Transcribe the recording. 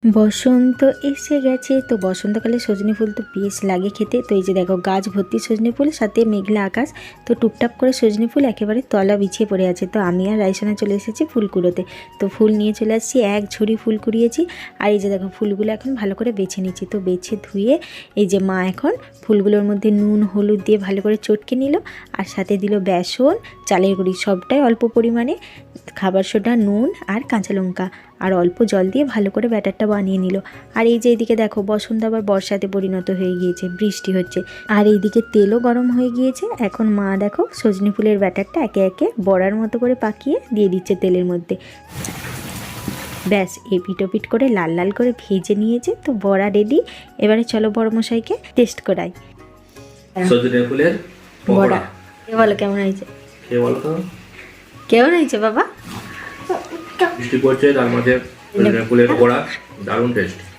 বসন্ত এসে গেছে। তো বসন্তকালে সজনে ফুল তো বেশ লাগে খেতে। তো এই যে দেখো গাছ ভর্তি সজনে ফুল, সাথে মেঘলা আকাশ। তো টুপটাপ করে সজনে ফুল একেবারে তলা বিছিয়ে পড়ে আছে। তো আমি আর রাইসানা চলে এসেছি ফুল কুড়োতে। তো ফুল নিয়ে চলে আসছি, এক ঝুড়ি ফুল কুড়িয়েছি। আর এই যে দেখো ফুলগুলো এখন ভালো করে বেছে নিচ্ছি। তো বেছে ধুয়ে এই যে মা এখন ফুলগুলোর মধ্যে নুন হলুদ দিয়ে ভালো করে চটকে নিল, আর সাথে দিল বেসন, চালের গুঁড়ি, সবটাই অল্প পরিমাণে, খাবার সোডা, নুন আর কাঁচা লঙ্কা, আর অল্প জল দিয়ে ভালো করে ব্যাটারটা বানিয়ে নিল। আর এই যে এইদিকে দেখো বসন্ত আবার বর্ষাতে পরিণত হয়ে গিয়েছে, বৃষ্টি হচ্ছে। আর এইদিকে তেলও গরম হয়ে গিয়েছে। এখন মা দেখো সজনে ফুলের ব্যাটারটা একে একে বড়ার মতো করে পাকিয়ে দিয়ে দিচ্ছে তেলের মধ্যে। ব্যাস এপিট করে লাল লাল করে ভেজে নিয়েছে। তো বড়া রেডি। এবারে চলো বড় মশাইকে টেস্ট করাই সজনে ফুলের বড়া। বলো কেমন হয়েছে? খেয়ে বলো তো কেমন হয়েছে বাবা? বৃষ্টি পড়ছে, তার মধ্যে সজনে ফুলের বড়া, দারুণ টেস্ট।